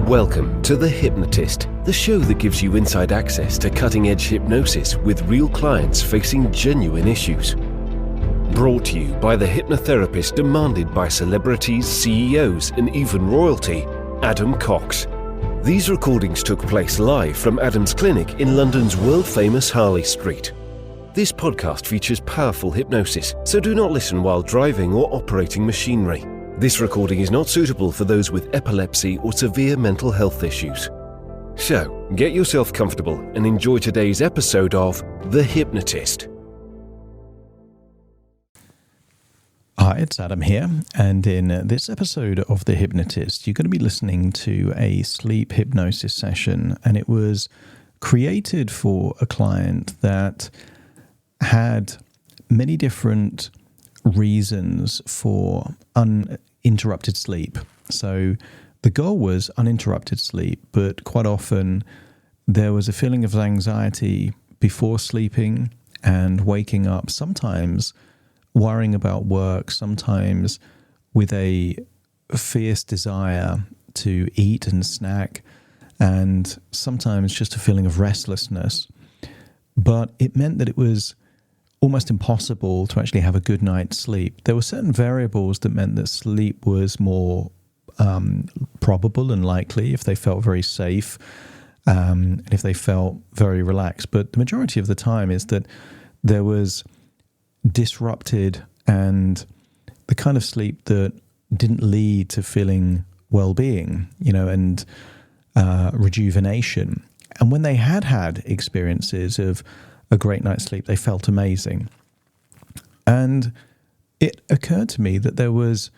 Welcome to The Hypnotist, the show that gives you inside access to cutting-edge hypnosis with real clients facing genuine issues. Brought to you by the hypnotherapist demanded by celebrities, CEOs, and even royalty, Adam Cox. These recordings took place live from Adam's clinic in London's world-famous Harley Street. This podcast features powerful hypnosis, so do not listen while driving or operating machinery. This recording is not suitable for those with epilepsy or severe mental health issues. So, get yourself comfortable and enjoy today's episode of The Hypnotist. Hi, it's Adam here, and in this episode of The Hypnotist, you're going to be listening to a sleep hypnosis session, and it was created for a client that had many different reasons for uninterrupted sleep. So the goal was uninterrupted sleep, but quite often there was a feeling of anxiety before sleeping and waking up, sometimes worrying about work, sometimes with a fierce desire to eat and snack, and sometimes just a feeling of restlessness. But it meant that it was almost impossible to actually have a good night's sleep. There were certain variables that meant that sleep was more probable and likely if they felt very safe and if they felt very relaxed. But the majority of the time is that there was disrupted and the kind of sleep that didn't lead to feeling well-being, and rejuvenation. And when they had experiences of a great night's sleep, they felt amazing. And it occurred to me that there was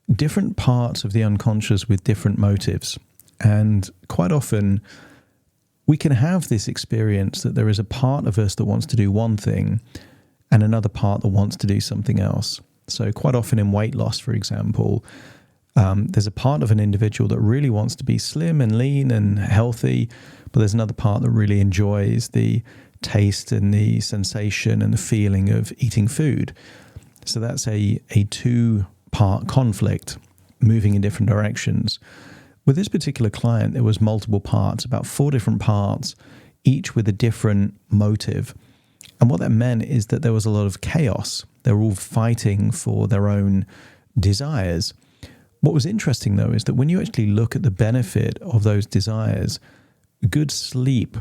different parts of the unconscious with different motives. And quite often we can have this experience that there is a part of us that wants to do one thing and another part that wants to do something else. So quite often in weight loss, for example, there's a part of an individual that really wants to be slim and lean and healthy, but there's another part that really enjoys the taste and the sensation and the feeling of eating food. So that's a two-part conflict moving in different directions. With this particular client, there was multiple parts, about 4 different parts, each with a different motive. And what that meant is that there was a lot of chaos. They were all fighting for their own desires. What was interesting, though, is that when you actually look at the benefit of those desires, good sleep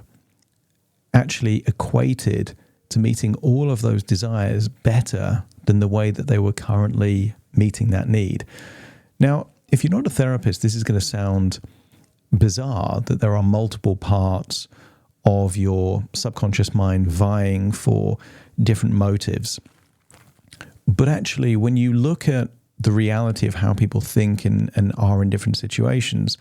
actually equated to meeting all of those desires better than the way that they were currently meeting that need. Now, if you're not a therapist, this is going to sound bizarre that there are multiple parts of your subconscious mind vying for different motives. But actually, when you look at the reality of how people think and are in different situations,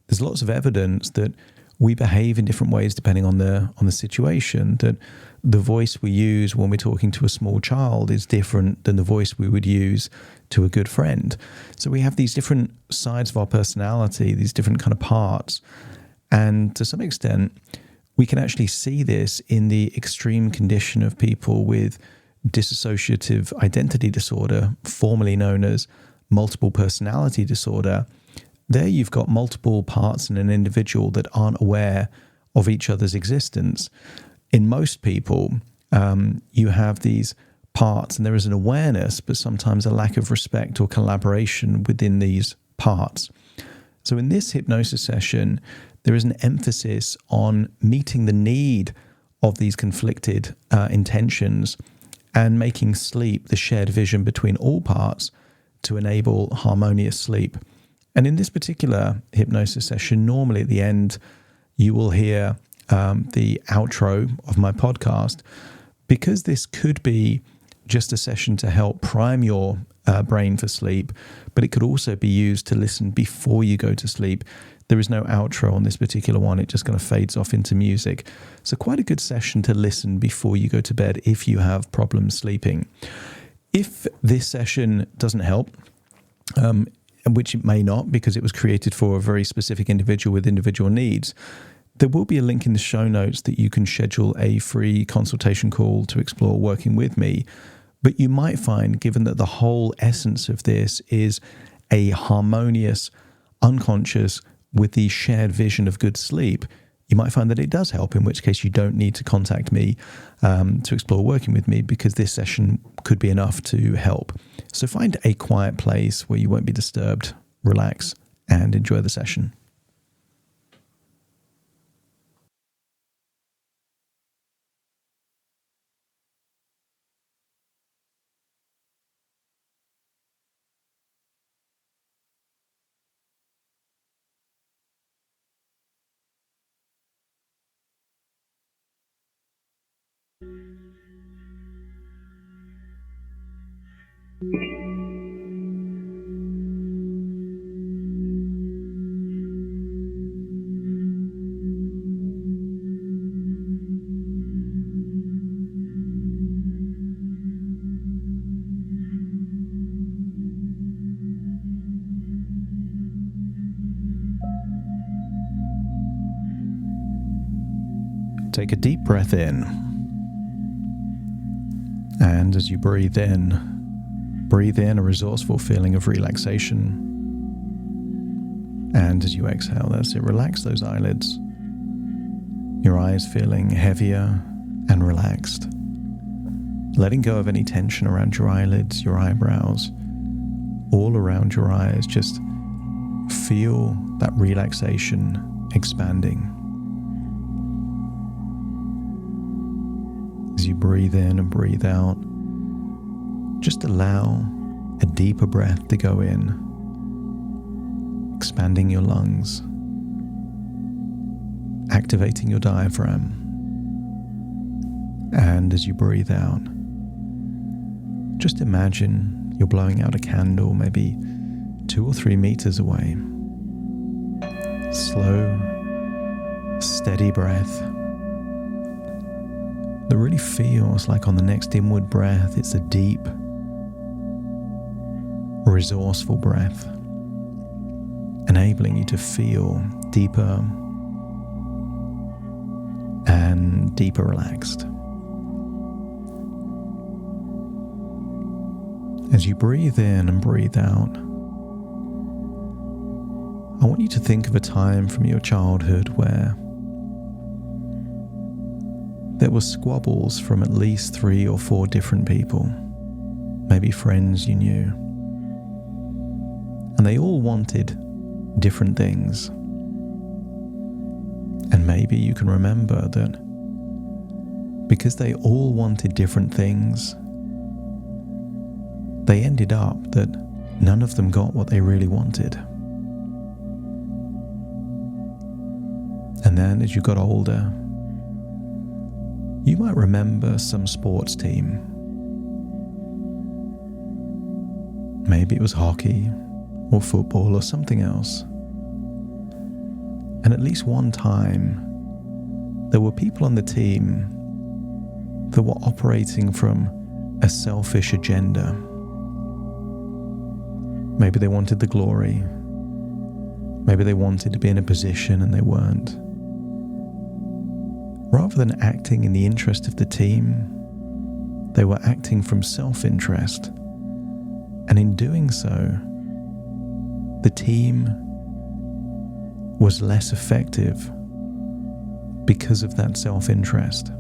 there's lots of evidence that we behave in different ways depending on the situation, that the voice we use when we're talking to a small child is different than the voice we would use to a good friend. So we have these different sides of our personality, these different kind of parts. And to some extent, we can actually see this in the extreme condition of people with dissociative identity disorder, formerly known as multiple personality disorder. There you've got multiple parts in an individual that aren't aware of each other's existence. In most people, you have these parts and there is an awareness, but sometimes a lack of respect or collaboration within these parts. So in this hypnosis session, there is an emphasis on meeting the need of these conflicted intentions and making sleep the shared vision between all parts to enable harmonious sleep. And in this particular hypnosis session, normally at the end, you will hear the outro of my podcast. Because this could be just a session to help prime your brain for sleep, but it could also be used to listen before you go to sleep. There is no outro on this particular one. It just kind of fades off into music. So quite a good session to listen before you go to bed if you have problems sleeping. If this session doesn't help, which it may not because it was created for a very specific individual with individual needs, there will be a link in the show notes that you can schedule a free consultation call to explore working with me. But you might find, given that the whole essence of this is a harmonious, unconscious with the shared vision of good sleep, you might find that it does help, in which case you don't need to contact me to explore working with me, because this session could be enough to help. So find a quiet place where you won't be disturbed, relax, and enjoy the session. Take a deep breath in. And as you breathe in a resourceful feeling of relaxation. And as you exhale, that's it, relax those eyelids. Your eyes feeling heavier and relaxed. Letting go of any tension around your eyelids, your eyebrows, all around your eyes. Just feel that relaxation expanding. As you breathe in and breathe out, just allow a deeper breath to go in, expanding your lungs, activating your diaphragm. And as you breathe out, just imagine you're blowing out a candle maybe 2 or 3 meters away. Slow, steady breath that really feels like on the next inward breath, it's a deep, resourceful breath, enabling you to feel deeper and deeper relaxed. As you breathe in and breathe out, I want you to think of a time from your childhood where there were squabbles from at least 3 or 4 different people, maybe friends you knew, and they all wanted different things. And maybe you can remember that because they all wanted different things, they ended up that none of them got what they really wanted. And then as you got older, you might remember some sports team. Maybe it was hockey or football or something else. And at least one time, there were people on the team that were operating from a selfish agenda. Maybe they wanted the glory. Maybe they wanted to be in a position and they weren't. Rather than acting in the interest of the team, they were acting from self-interest. And in doing so, the team was less effective because of that self-interest.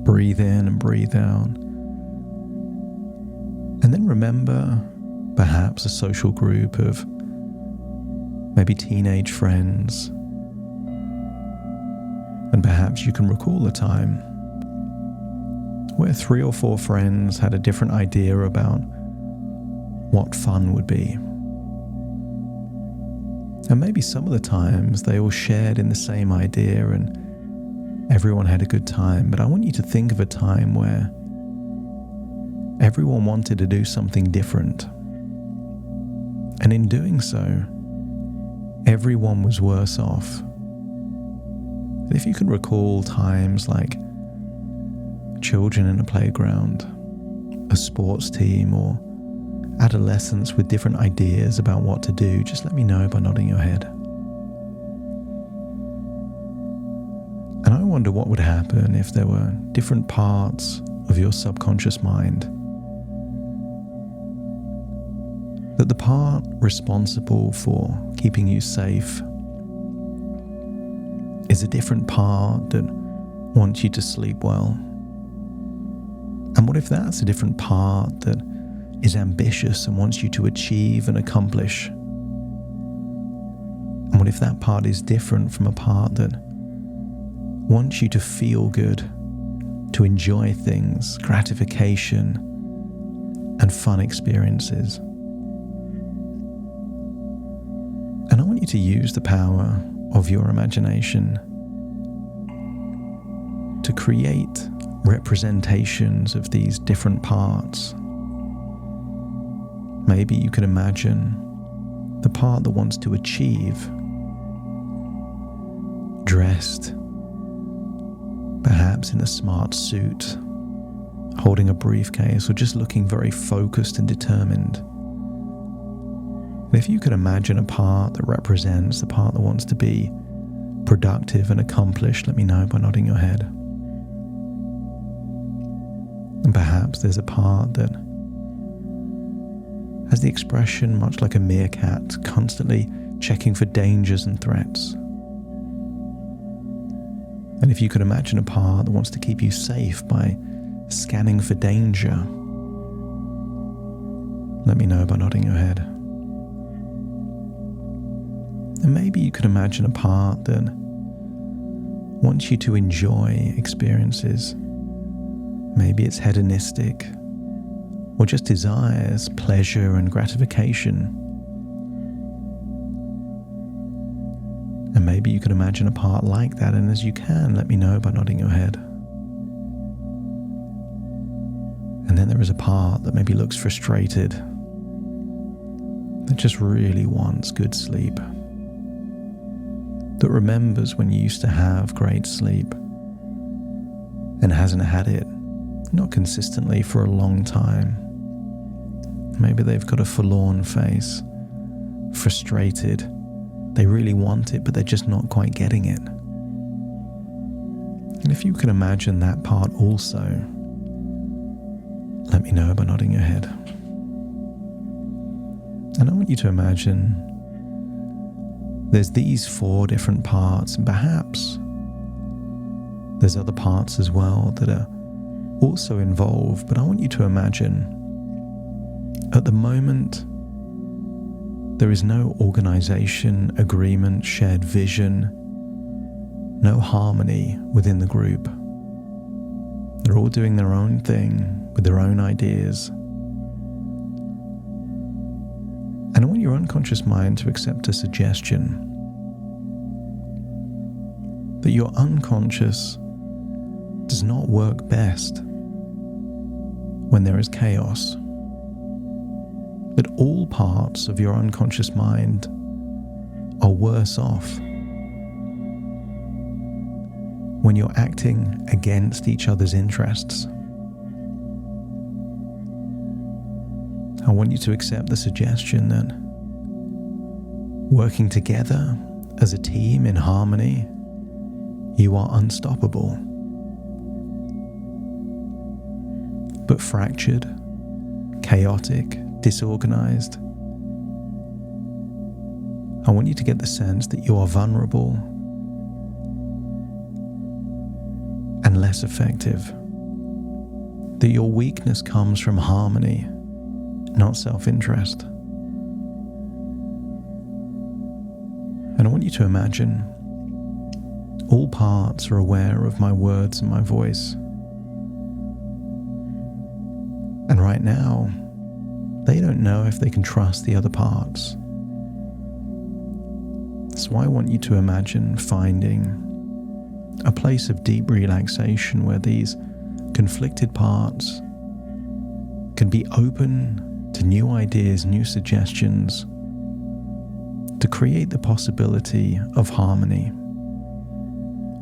Breathe in and breathe out. And then remember perhaps a social group of maybe teenage friends. And perhaps you can recall a time where 3 or 4 friends had a different idea about what fun would be. And maybe some of the times they all shared in the same idea and everyone had a good time. But I want you to think of a time where everyone wanted to do something different. And in doing so, everyone was worse off. And if you can recall times like children in a playground, a sports team, or adolescents with different ideas about what to do, just let me know by nodding your head. And I wonder what would happen if there were different parts of your subconscious mind that the part responsible for keeping you safe is a different part that wants you to sleep well? And what if that's a different part that is ambitious and wants you to achieve and accomplish? And what if that part is different from a part that wants you to feel good, to enjoy things, gratification, and fun experiences? And I want you to use the power of your imagination to create representations of these different parts. Maybe you can imagine the part that wants to achieve, dressed, perhaps in a smart suit, holding a briefcase, or just looking very focused and determined. And if you could imagine a part that represents the part that wants to be productive and accomplished, let me know by nodding your head. And perhaps there's a part that has the expression much like a meerkat, constantly checking for dangers and threats. And if you could imagine a part that wants to keep you safe by scanning for danger, let me know by nodding your head. And maybe you could imagine a part that wants you to enjoy experiences. Maybe it's hedonistic, or just desires pleasure and gratification. And maybe you could imagine a part like that, and as you can, let me know by nodding your head. And then there is a part that maybe looks frustrated, that just really wants good sleep, that remembers when you used to have great sleep and hasn't had it, not consistently, for a long time. Maybe they've got a forlorn face, frustrated. They really want it, but they're just not quite getting it. And if you can imagine that part also, let me know by nodding your head. And I want you to imagine there's these 4 different parts, and perhaps there's other parts as well that are also involved, but I want you to imagine at the moment there is no organization, agreement, shared vision, no harmony within the group. They're all doing their own thing with their own ideas. And I want your unconscious mind to accept a suggestion that your unconscious does not work best when there is chaos. That all parts of your unconscious mind are worse off when you're acting against each other's interests. I want you to accept the suggestion that working together as a team in harmony, you are unstoppable. But fractured, chaotic, disorganized, I want you to get the sense that you are vulnerable and less effective, that your weakness comes from harmony, not self-interest. And I want you to imagine all parts are aware of my words and my voice. And right now, they don't know if they can trust the other parts. So I want you to imagine finding a place of deep relaxation where these conflicted parts can be open to new ideas, new suggestions, to create the possibility of harmony.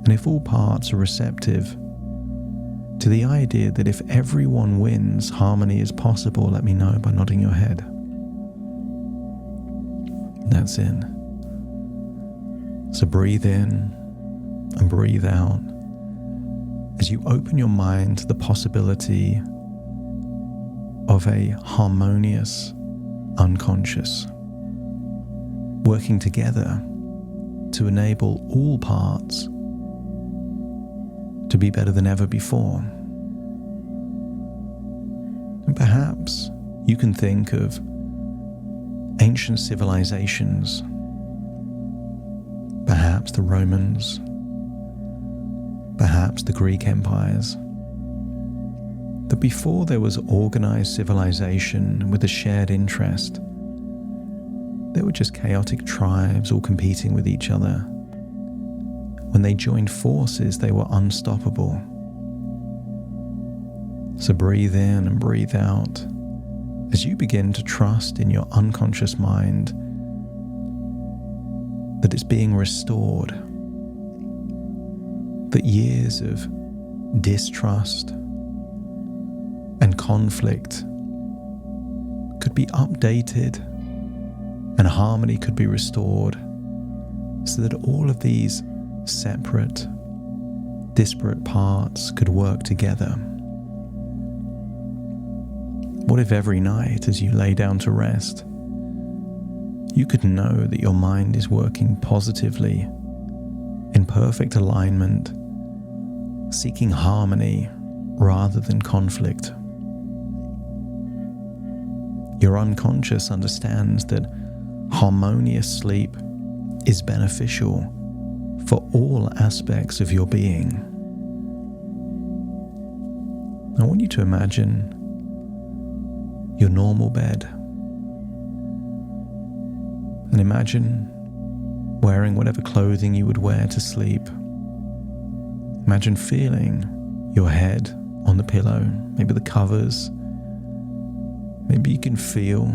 And if all parts are receptive to the idea that if everyone wins, harmony is possible, let me know by nodding your head. That's in. So breathe in and breathe out as you open your mind to the possibility of a harmonious, unconscious, working together to enable all parts to be better than ever before. And perhaps you can think of ancient civilizations, perhaps the Romans, perhaps the Greek empires, that before there was organized civilization with a shared interest, they were just chaotic tribes all competing with each other. When they joined forces, they were unstoppable. So breathe in and breathe out as you begin to trust in your unconscious mind that it's being restored, that years of distrust and conflict could be updated and harmony could be restored so that all of these separate, disparate parts could work together. What if every night as you lay down to rest, you could know that your mind is working positively, in perfect alignment, seeking harmony rather than conflict? Your unconscious understands that harmonious sleep is beneficial for all aspects of your being. I want you to imagine your normal bed, and imagine wearing whatever clothing you would wear to sleep. Imagine feeling your head on the pillow, maybe the covers. Maybe you can feel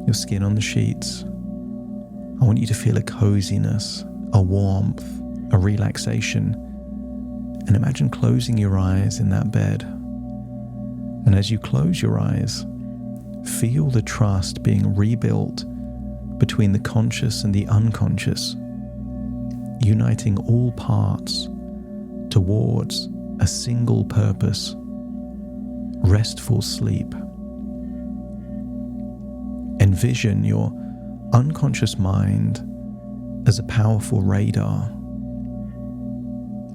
your skin on the sheets. I want you to feel a coziness, a warmth, a relaxation. And imagine closing your eyes in that bed. And as you close your eyes, feel the trust being rebuilt between the conscious and the unconscious, uniting all parts towards a single purpose: restful sleep. Envision your unconscious mind as a powerful radar.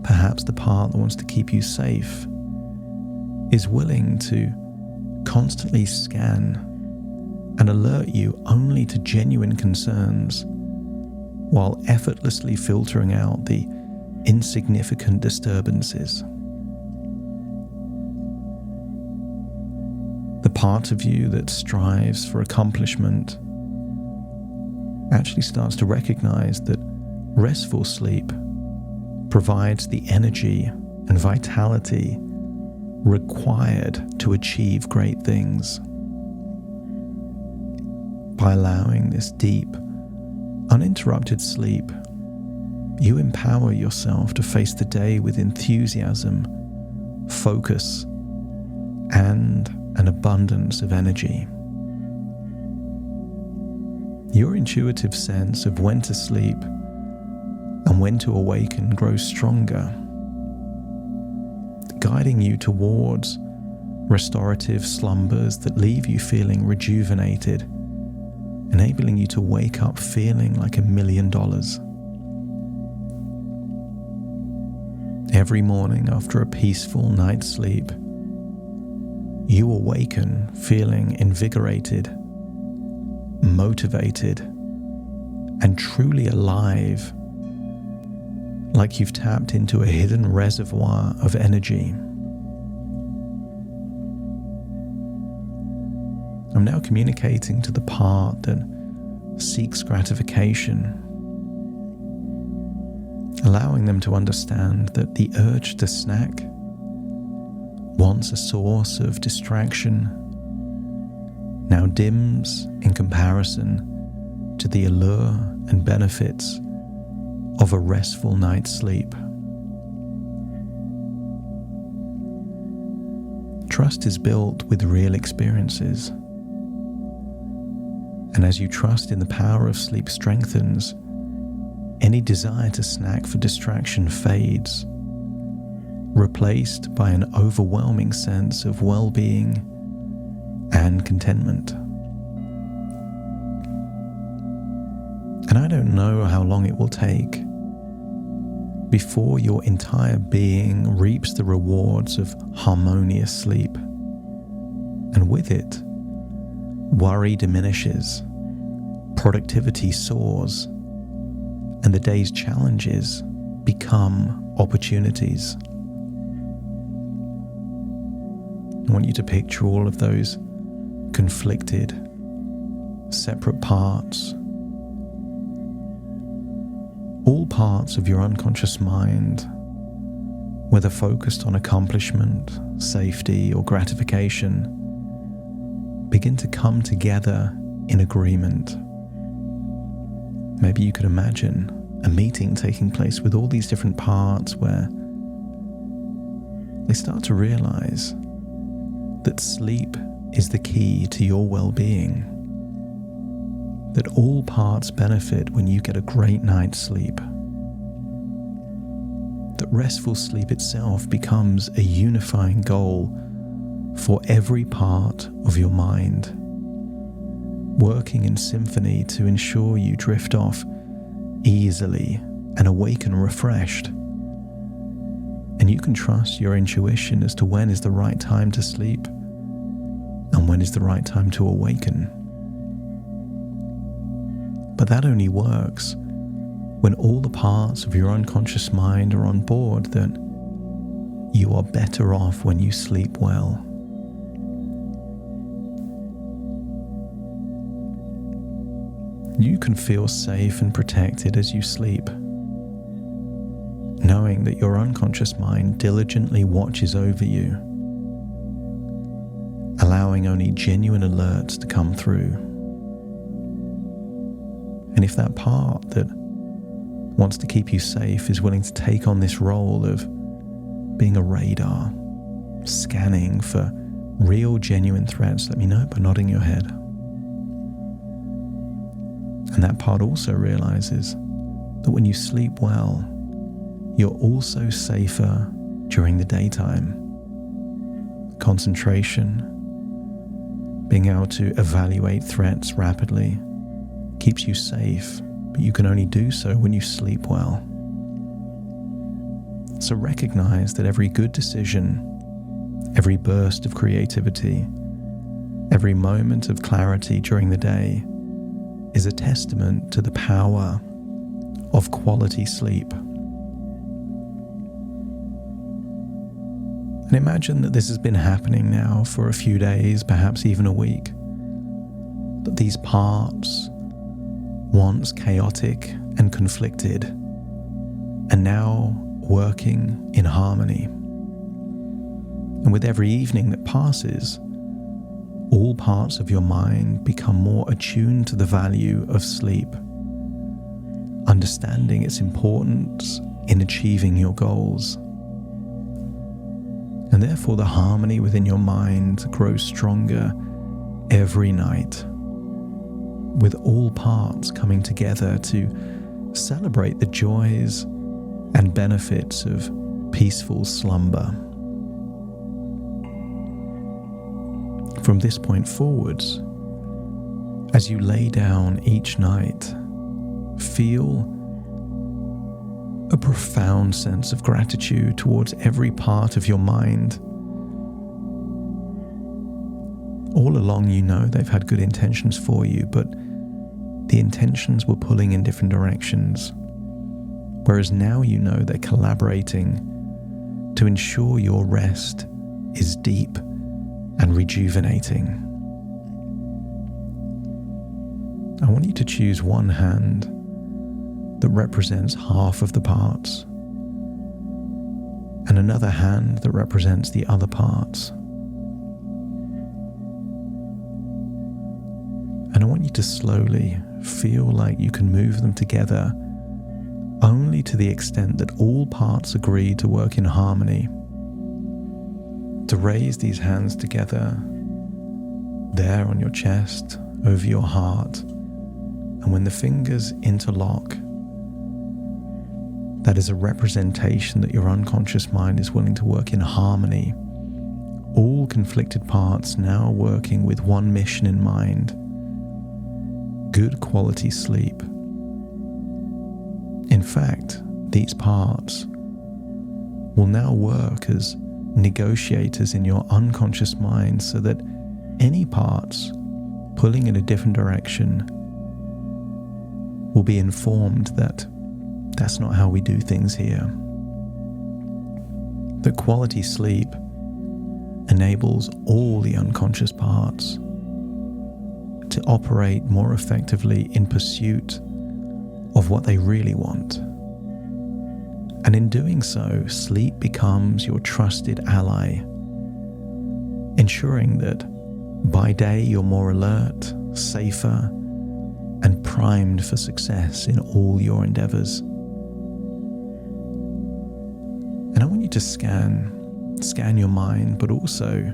Perhaps the part that wants to keep you safe is willing to constantly scan and alert you only to genuine concerns, while effortlessly filtering out the insignificant disturbances. The part of you that strives for accomplishment actually starts to recognize that restful sleep provides the energy and vitality required to achieve great things. By allowing this deep, uninterrupted sleep, you empower yourself to face the day with enthusiasm, focus, and an abundance of energy. Your intuitive sense of when to sleep and when to awaken grows stronger, guiding you towards restorative slumbers that leave you feeling rejuvenated, enabling you to wake up feeling like $1 million. Every morning after a peaceful night's sleep, you awaken feeling invigorated, motivated, and truly alive, like you've tapped into a hidden reservoir of energy. I'm now communicating to the part that seeks gratification, allowing them to understand that the urge to snack, once a source of distraction, now dims in comparison to the allure and benefits of a restful night's sleep. Trust is built with real experiences, and as you trust in the power of sleep strengthens, any desire to snack for distraction fades, replaced by an overwhelming sense of well-being and contentment. And I don't know how long it will take before your entire being reaps the rewards of harmonious sleep. And with it, worry diminishes, productivity soars, and the day's challenges become opportunities. I want you to picture all of those conflicted, separate parts, all parts of your unconscious mind, whether focused on accomplishment, safety, or gratification, begin to come together in agreement. Maybe you could imagine a meeting taking place with all these different parts where they start to realize that sleep is the key to your well-being, that all parts benefit when you get a great night's sleep, that restful sleep itself becomes a unifying goal for every part of your mind, working in symphony to ensure you drift off easily and awaken refreshed. And you can trust your intuition as to when is the right time to sleep and when is the right time to awaken. But that only works when all the parts of your unconscious mind are on board that you are better off when you sleep well. You can feel safe and protected as you sleep, knowing that your unconscious mind diligently watches over you, allowing only genuine alerts to come through. And if that part that wants to keep you safe is willing to take on this role of being a radar, scanning for real, genuine threats, let me know by nodding your head. And that part also realizes that when you sleep well, you're also safer during the daytime. Concentration, being able to evaluate threats rapidly, keeps you safe, but you can only do so when you sleep well. So recognize that every good decision, every burst of creativity, every moment of clarity during the day is a testament to the power of quality sleep. And imagine that this has been happening now for a few days, perhaps even a week. That these parts, once chaotic and conflicted, are now working in harmony. And with every evening that passes, all parts of your mind become more attuned to the value of sleep, understanding its importance in achieving your goals. And therefore the harmony within your mind grows stronger every night, with all parts coming together to celebrate the joys and benefits of peaceful slumber. From this point forwards, as you lay down each night, feel a profound sense of gratitude towards every part of your mind. All along you know they've had good intentions for you, but the intentions were pulling in different directions. Whereas now you know they're collaborating to ensure your rest is deep and rejuvenating. I want you to choose one hand that represents half of the parts and another hand that represents the other parts. And I want you to slowly feel like you can move them together only to the extent that all parts agree to work in harmony. To raise these hands together, there on your chest, over your heart, and when the fingers interlock, that is a representation that your unconscious mind is willing to work in harmony. All conflicted parts now working with one mission in mind: good quality sleep fact, these parts will now work as negotiators in your unconscious mind, so that any parts pulling in a different direction will be informed that that's not how we do things here. That quality sleep enables all the unconscious parts to operate more effectively in pursuit of what they really want. And in doing so, sleep becomes your trusted ally, ensuring that by day you're more alert, safer, and primed for success in all your endeavors. And I want you to scan your mind, but also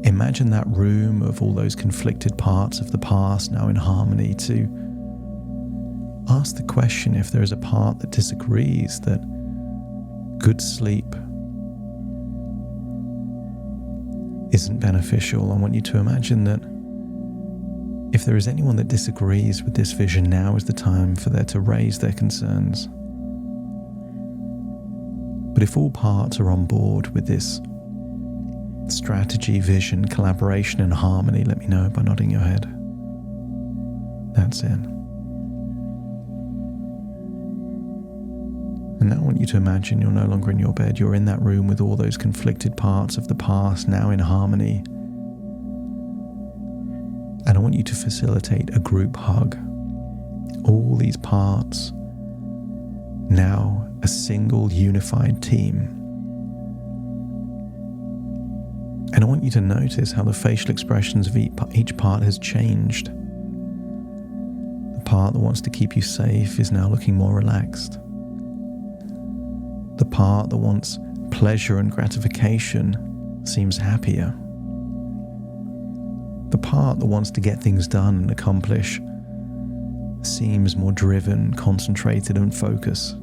imagine that room of all those conflicted parts of the past now in harmony, to ask the question, if there is a part that disagrees that good sleep isn't beneficial. I want you to imagine that if there is anyone that disagrees with this vision, now is the time for them to raise their concerns. But if all parts are on board with this strategy, vision, collaboration, and harmony, let me know by nodding your head. That's it. And now I want you to imagine you're no longer in your bed. You're in that room with all those conflicted parts of the past now in harmony. And I want you to facilitate a group hug. All these parts now a single unified team. And I want you to notice how the facial expressions of each part has changed. The part that wants to keep you safe is now looking more relaxed. The part that wants pleasure and gratification seems happier. The part that wants to get things done and accomplish seems more driven, concentrated, and focused.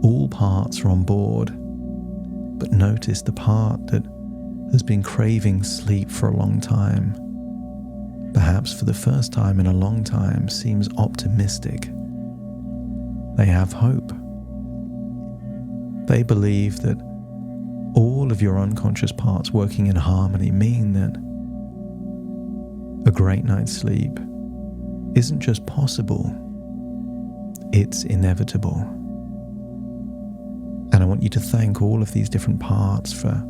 All parts are on board, but notice the part that has been craving sleep for a long time, perhaps for the first time in a long time, seems optimistic. They have hope. They believe that all of your unconscious parts working in harmony mean that a great night's sleep isn't just possible, it's inevitable. And I want you to thank all of these different parts for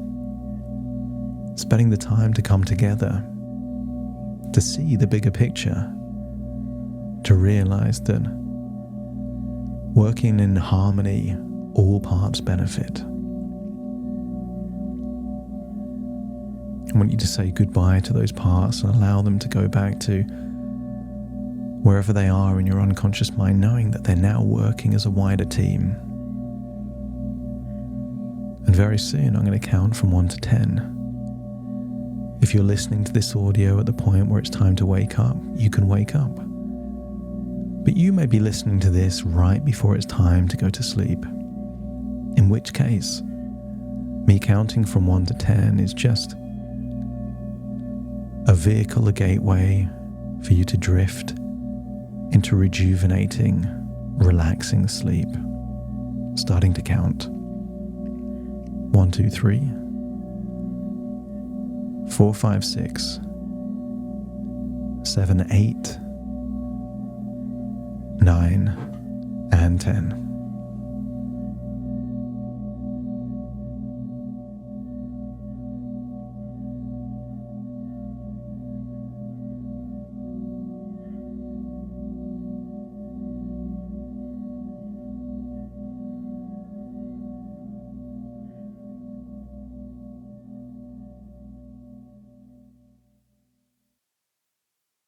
spending the time to come together, to see the bigger picture, to realize that working in harmony, all parts benefit. I want you to say goodbye to those parts and allow them to go back to wherever they are in your unconscious mind, knowing that they're now working as a wider team. And very soon I'm going to count from 1 to 10. If you're listening to this audio at the point where it's time to wake up, you can wake up. But you may be listening to this right before it's time to go to sleep. In which case, me counting from 1 to 10 is just a vehicle, a gateway for you to drift into rejuvenating, relaxing sleep. Starting to count. 1, 2, 3, 4, 5, 6, 7, 8, 9, and 10.